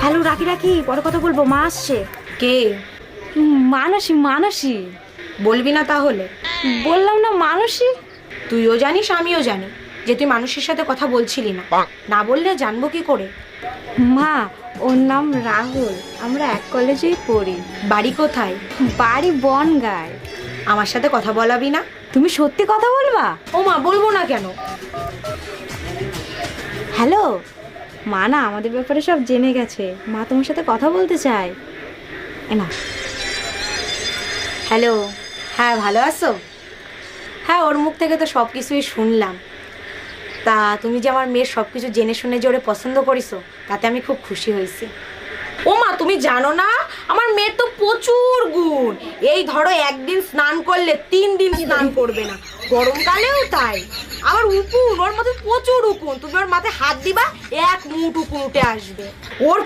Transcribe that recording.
Hello, রাখি রাখি, পরে কথা বলবো, মা আসছে। কে? মানসী মানসী। বলবি না তাহলে? বললাম না মানসী। তুইও জানিস আমিও জানি যে তুই মানুষের সাথে কথা বলছিলি না। না বললে জানবো কি করে? মা, ওর নাম রাহুল, আমরা এক কলেজেই পড়ি। বাড়ি কোথায়? বাড়ি বনগাঁয়। আমার সাথে কথা বলাবি না? তুমি সত্যি কথা বলবা? ও মা, বলবো না কেন? হ্যালো, মা না আমাদের ব্যাপারে সব জেনে গেছে, মা তোমার সাথে কথা বলতে চায়। না। হ্যালো। হ্যাঁ, ভালো আছো? হ্যাঁ, ওর মুখ থেকে তো সব কিছুই শুনলাম। তা তুমি যে আমার মেয়ের সব কিছু জেনে শুনে যে ওরে পছন্দ করিছো, তাতে আমি খুব খুশি হয়েছি। ও মা, তুমি জানো না আমার মেয়ের তো প্রচুর গুণ। এই ধরো একদিন স্নান করলে 3 দিন স্নান করবে না, গরমকালেও তাই। আবার উকুন, ওর মধ্যে প্রচুর উকুন, তুমি ওর মাথায় হাত দিবা 1 মুঠ উকুন উঠে আসবে। ওর